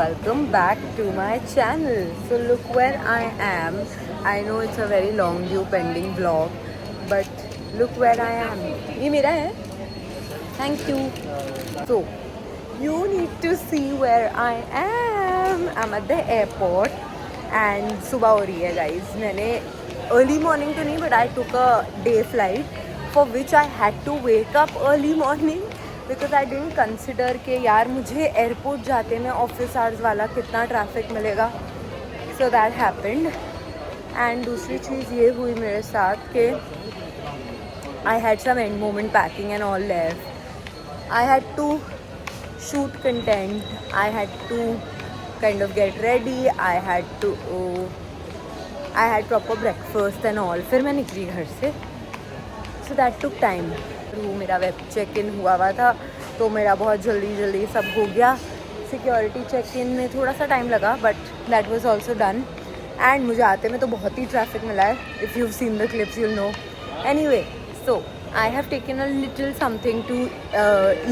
welcome back to my channel. So look where I am. I know it's a very long due pending vlog, but look where I am. ये मेरा है. Thank you. So you need to see where I am. I'm at the airport and सुबह हो रही है guys. मैंने early morning तो नहीं, but I took a day flight for which I had to wake up early morning. Because I didn't consider कि यार मुझे एयरपोर्ट जाते में ऑफिस आवर्स वाला कितना ट्रैफिक मिलेगा. So that happened. एंड दूसरी चीज़ ये हुई मेरे साथ कि I had some end moment packing and all left. I had to shoot content. I had to kind of get ready. I had proper breakfast and all. फिर मैं निकली घर से. So that took time. मेरा web check in हुआ था तो मेरा बहुत जल्दी सब हो गया. सिक्योरिटी चेक इन में थोड़ा सा टाइम लगा but that was also done. And मुझे आते में तो बहुत ही ट्रैफिक मिला है. If you seen the clips you'll know. Anyway, so I have taken a little something to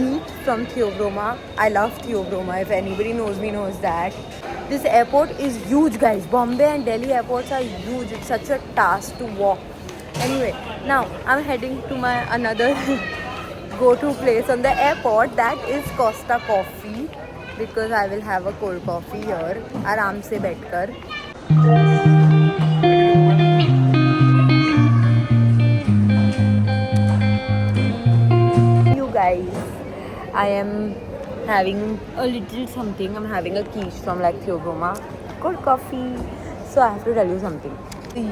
eat from Theobroma. I love Theobroma. If anybody knows me knows that. This airport is huge, guys. Bombay and Delhi airports are huge. It's such a task to walk. Anyway, now I'm heading to my another go-to place on the airport, that is Costa Coffee, because I will have a cold coffee here आराम से बैठकर. You guys, I am having a little something. I'm having a quiche from like Theobroma, cold coffee. So I have to tell you something.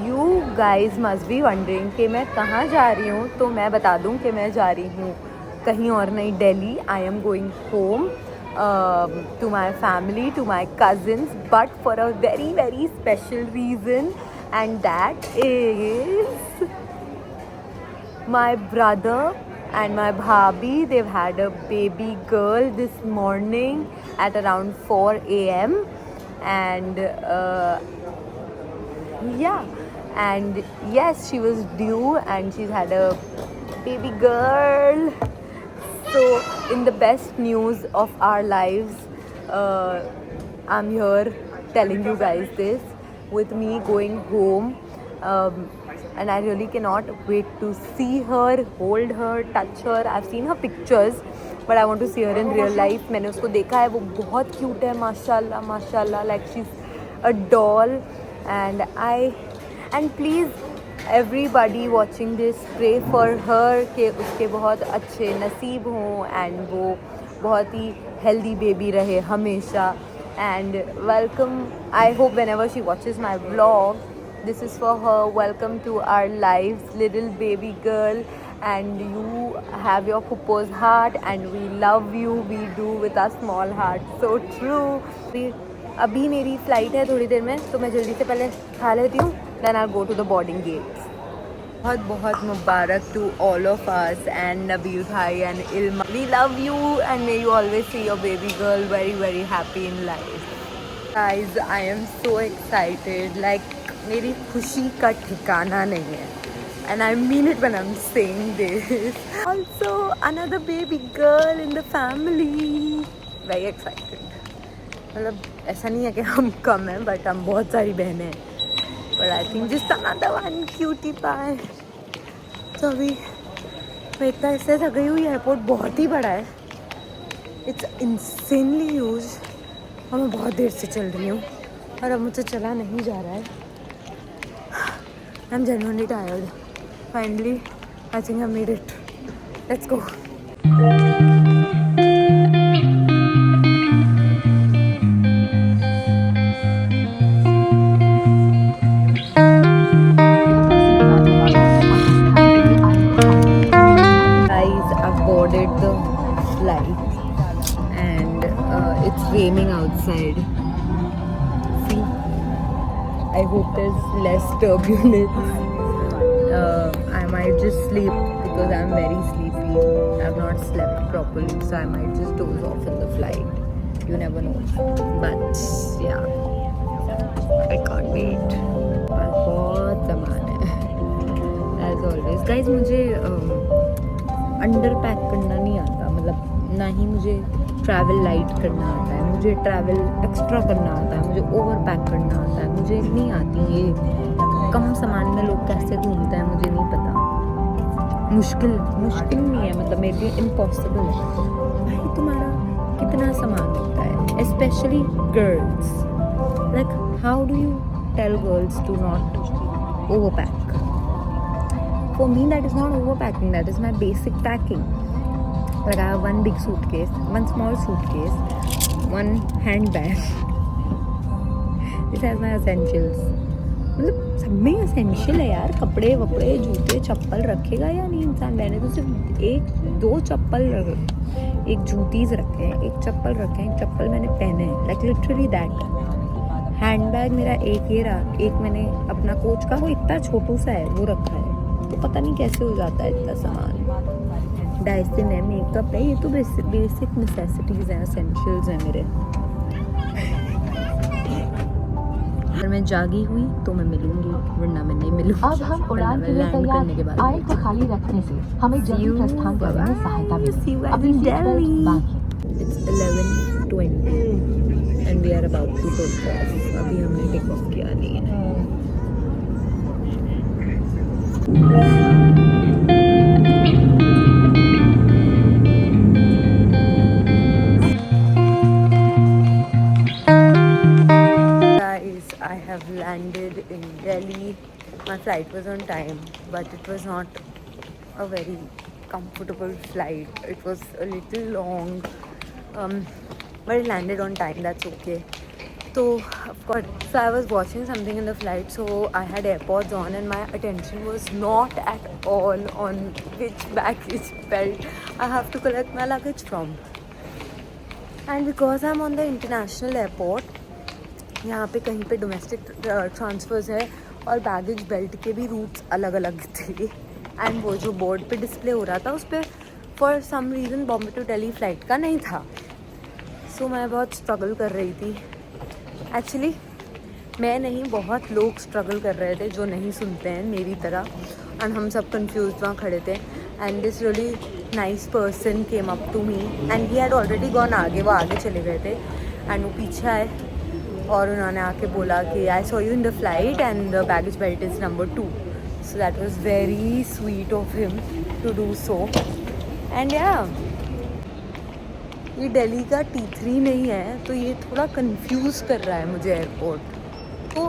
You guys must be wondering कि मैं कहाँ जा रही हूँ. तो मैं बता दूँ कि मैं जा रही हूँ कहीं और नहीं, Delhi. I am going home to my family, to my cousins, but for a very very special reason, and that is my brother and my bhabhi. They've had a baby girl this morning at around 4 a.m. and and yes, she was due and she's had a baby girl. So in the best news of our lives, I'm here telling you guys this, with me going home, and I really cannot wait to see her, hold her, touch her. I've seen her pictures but I want to see her in real life. मैंने उसको देखा है, वो बहुत cute है, माशाल्लाह, like she's a doll. And please everybody watching this, pray for her कि उसके बहुत अच्छे नसीब हों and वो बहुत ही healthy baby रहे हमेशा. And welcome, I hope whenever she watches my vlog, this is for her. Welcome to our lives, little baby girl, and you have your puppo's heart and we love you. We do with our small heart. So true. अभी मेरी flight है थोड़ी देर में, तो मैं जल्दी से पहले खा लेती हूँ. Then I'll go to the boarding gates. बहुत मुबारक to all of us and Nabil bhai and Ilma. We love you and may you always see your baby girl very very happy in life. Guys, I am so excited. Like मेरी खुशी का ठिकाना नहीं है. And I mean it when I'm saying this. Also another baby girl in the family. Very excited. मतलब ऐसा नहीं है कि हम कम हैं, बट हम बहुत सारी बहनें हैं. बट आई थिंक जिस another one cutie pie. तो अभी मैं इतना इससे थक गई हूँ. एयरपोर्ट बहुत ही बड़ा है. इट्स इंसेनली ह्यूज और मैं बहुत देर से चल रही हूँ और अब मुझसे चला नहीं जा रहा है. I am genuinely tired. Finally I think I made it. Let's go. The flight and it's raining outside. See, I hope there's less turbulence. I might just sleep because I'm very sleepy. I've not slept properly, so I might just doze off in the flight. You never know. But yeah, I can't wait. बहुत सामान है. As always, guys, मुझे under pack करना नहीं आता. मतलब ना ही मुझे ट्रैवल लाइट करना आता है, मुझे ट्रैवल एक्स्ट्रा करना आता है, मुझे ओवर पैक करना आता है, मुझे नहीं आती ये कम सामान में लोग कैसे घूमते हैं मुझे नहीं पता। मुश्किल नहीं है, मतलब मेरे लिए इम्पॉसिबल है। भाई तुम्हारा कितना सामान होता है, specially girls, like how do you tell girls to not over pack? For me, that is not overpacking. That is my basic packing. Like I have one big suitcase, one small suitcase, one handbag. This has my essentials. मतलब सब में essential है यार, कपड़े वपड़े जूते चप्पल रखेगा या नहीं इंसान? मैंने तो सिर्फ एक दो चप्पल रखे, एक जूतीज रखे हैं, एक चप्पल रखे हैं, एक चप्पल मैंने पहने हैं, लाइक लिटरली दैट। हैंडबैग मेरा एक ये रहा, एक मैंने अपना कोच का, वो इतना छोटू सा है वो रखा है, तो पता नहीं कैसे हो जाता है इतना सामान। डाइसन है, मेकअप है, ये तो बेसिक नेसेसिटीज़ हैं, एसेंशियल्स हैं मेरे। अगर मैं जागी हुई तो मैं मिलूंगी, वरना मैं नहीं मिलूंगी। अब हम उड़ान के लिए तैयार। आयल को खाली रखने से हमें जल्दी प्रस्थान करने में सहायता मिलेगी। अपनी seat belt बांधिए। It's 11:20 and we are about to take off. अभी हमने टेक ऑफ किया नहीं है। Guys, I have landed in Delhi. My flight was on time, but it was not a very comfortable flight. It was a little long, but it landed on time. That's okay. So of course, so I was watching something in the flight, so I had AirPods on and my attention was not at all on which baggage belt I have to collect my luggage from. And because I'm on the international airport, यहाँ पे कहीं पे domestic transverse है और baggage belt के भी roots अलग अलग थे। एंड वो जो बोर्ड पे डिस्प्ले हो रहा था उस पर for some reason Bombay to Delhi flight का नहीं था। सो मैं बहुत स्ट्रगल कर रही थी। एक्चुअली मैं नहीं, बहुत लोग स्ट्रगल कर रहे थे जो नहीं सुनते हैं मेरी तरह, एंड हम सब कंफ्यूज वहाँ खड़े थे। And this really nice person came up to me and he had already gone आगे, वो आगे चले गए थे एंड वो पीछे आए और उन्होंने आके बोला कि I saw you in the flight and the baggage belt is number 2। So that was very sweet of him to do so. And या ये दिल्ली का T3 नहीं है, तो ये थोड़ा कंफ्यूज कर रहा है मुझे एयरपोर्ट। तो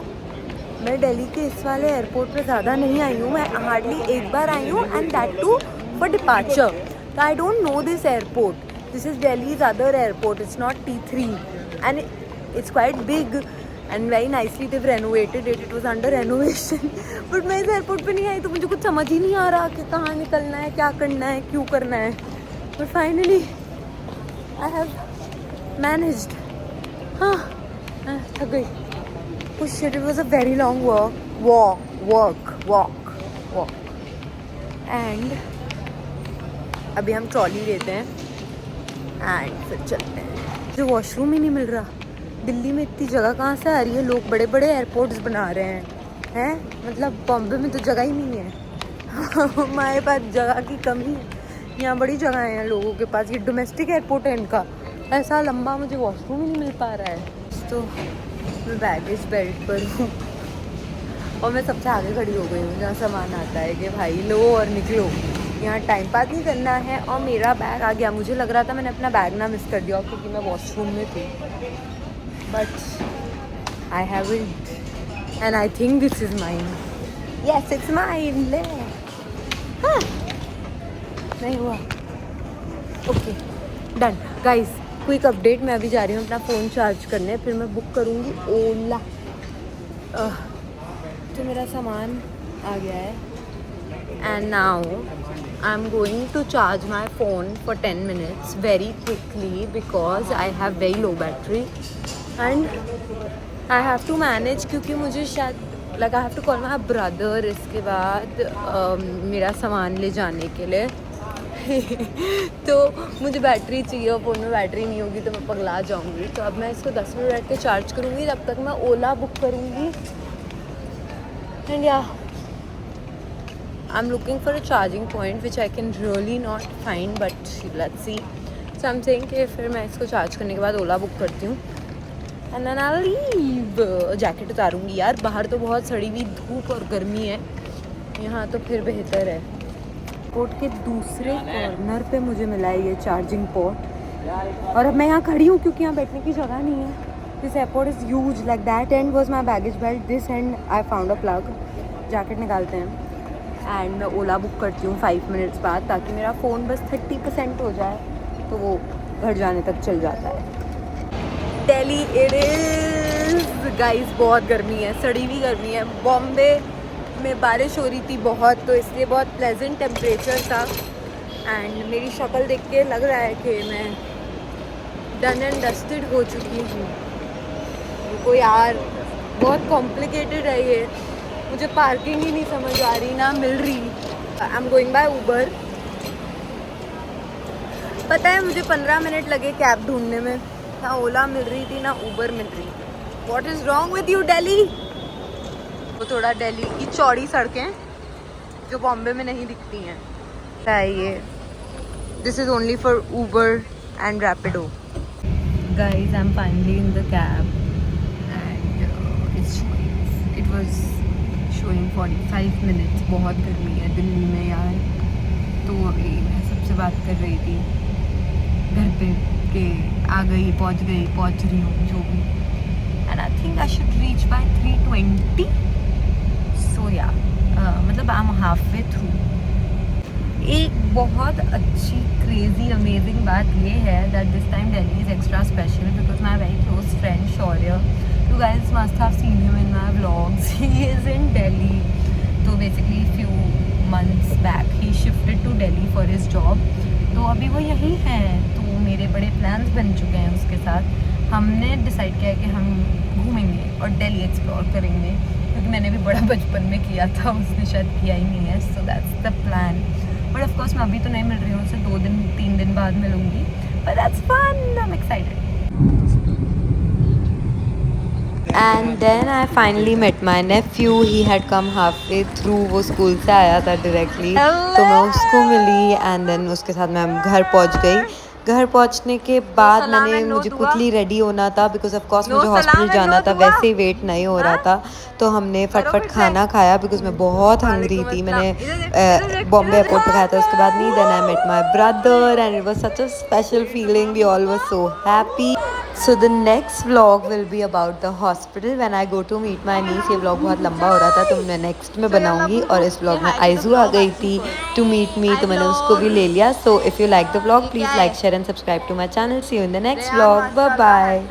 मैं दिल्ली के इस वाले एयरपोर्ट पे ज़्यादा नहीं आई हूँ, मैं हार्डली एक बार आई हूँ and that too for departure. तो I don't know this airport, this is Delhi's other airport, it's not T3 and it's quite big and very nicely they've renovated it. It was under renovation. But मैं इस airport पे नहीं आई तो मुझे कुछ समझ ही नहीं आ रहा कि कहाँ निकलना है, क्या करना है, क्यों करना है। But finally I have managed. हाँ, थक गई। Oh shit, it was a very long walk. And अभी हम ट्रॉली लेते हैं एंड फिर चलते हैं। मुझे वॉशरूम ही नहीं मिल रहा। दिल्ली में इतनी जगह कहाँ से आ रही है? लोग बड़े बड़े एयरपोर्ट्स बना रहे हैं, मतलब बॉम्बे में तो जगह ही नहीं है। हमारे पास जगह की कमी है, यहाँ बड़ी जगह हैं लोगों के पास। ये डोमेस्टिक एयरपोर्ट है इनका, ऐसा लंबा मुझे वॉशरूम ही नहीं मिल पा रहा है। तो मैं बैगेज बेल्ट पर हूँ और मैं सबसे आगे खड़ी हो गई हूँ जहाँ सामान आता है कि भाई लो और निकलो, यहाँ टाइम पास नहीं करना है। और मेरा बैग आ गया, मुझे लग रहा था मैंने अपना बैग ना मिस कर दिया क्योंकि मैं वॉशरूम में थी, but I haven't and I think this is mine. Yes, it's mine. ले हाँ नहीं हुआ। Okay done guys, quick update, मैं अभी जा रही हूँ अपना फ़ोन चार्ज करने, फिर मैं बुक करूँगी ओला। तो मेरा सामान आ गया है and now I'm going to charge my phone for 10 minutes very quickly because I have very low battery and I have to manage, क्योंकि मुझे शायद like I have to call my brother इसके बाद मेरा सामान ले जाने के लिए। तो मुझे बैटरी चाहिए और फ़ोन में बैटरी नहीं होगी तो मैं पगला जाऊँगी। तो अब मैं इसको 10 मिनट बैठ के चार्ज करूँगी, तब तक मैं ओला बुक करूँगी। एंड या I'm looking for a charging point which I can really not find, but let's see. So I am saying कि फिर मैं इसको चार्ज करने के बाद ओला बुक करती हूँ and then I leave. Jacket उतारूँगी यार, बाहर तो बहुत सड़ी हुई धूप और गर्मी है, यहाँ तो फिर बेहतर है। एयरपोर्ट के दूसरे कॉर्नर पे मुझे मिला है ये चार्जिंग पोर्ट, और अब मैं यहाँ खड़ी हूँ क्योंकि यहाँ बैठने की जगह नहीं है। This airport is huge, like that and was my baggage belt, this and I found a plug. Jacket निकालते हैं एंड मैं ओला बुक करती हूँ 5 मिनट्स बाद, ताकि मेरा फ़ोन बस 30% हो जाए तो वो घर जाने तक चल जाता है। दिल्ली इट इज़ गाइस, बहुत गर्मी है, सड़ी हुई गर्मी है। बॉम्बे में बारिश हो रही थी बहुत, तो इसलिए बहुत प्लेजेंट टेम्परेचर था एंड मेरी शक्ल देख के लग रहा है कि मैं डन एंड डस्टेड हो चुकी हूँ। रुको यार, बहुत कॉम्प्लिकेटेड है ये, मुझे पार्किंग ही नहीं समझ आ रही, ना मिल रही। आई एम गोइंग बाय उबर। पता है मुझे 15 मिनट लगे कैब ढूंढने में, ना ओला मिल रही थी ना उबर मिल रही थी। What is wrong with you Delhi? वो थोड़ा दिल्ली की चौड़ी सड़कें जो बॉम्बे में नहीं दिखती हैं है ये। This is only for Uber and Rapido. Guys I am finally in the cab and it was showing 45 minutes. बहुत गर्मी है दिल्ली में यार। तो अभी मैं सबसे बात कर रही थी घर पे कि आ गई, पहुंच रही हूँ जो भी, and I think I should reach by 3:20। So या मतलब I am half way through. एक बहुत अच्छी क्रेजी अमेजिंग बात ये है that this time Delhi is extra special because my very close friend Shaurya, you guys must have seen him in my vlogs, he is in Delhi. तो basically few months back he shifted to Delhi for his job, तो अभी वो यहीं हैं। तो मेरे बड़े plans बन चुके हैं उसके साथ। हमने डिसाइड किया है कि हम घूमेंगे और दिल्ली एक्सप्लोर करेंगे, क्योंकि मैंने भी बड़ा बचपन में किया था, उसने शायद किया ही नहीं है। So that's the plan. But of course मैं अभी तो नहीं मिल रही हूँ उससे, 2-3 दिन बाद मिलूंगी, but that's fun, I am excited. And then I finally met my nephew, he had come half way through, वो स्कूल से आया था डायरेक्टली, तो मैं उसको मिली एंड देन उसके साथ मैं घर पहुंच गई। घर पहुंचने के बाद मुझे क्विकली रेडी होना था बिकॉज ऑफ कोर्स मुझे हॉस्पिटल जाना था, वैसे ही वेट नहीं हो रहा था। तो हमने फटफट खाना खाया बिकॉज मैं बहुत हंग्री थी। मैंने बॉम्बे एयरपोर्ट पे खाया था, उसके बाद नहीं। Then I met my brother and it was such a special feeling, we all were so happy. So the next vlog will be about the hospital when I go to meet my niece. ये vlog बहुत लंबा हो रहा था तो मैं next में बनाऊंगी, और इस व्लॉग में आइजू आ गई थी टू मीट मी, तो मैंने उसको भी ले लिया। So if you like the vlog please like share and subscribe to my channel. See you in the next vlog, bye bye.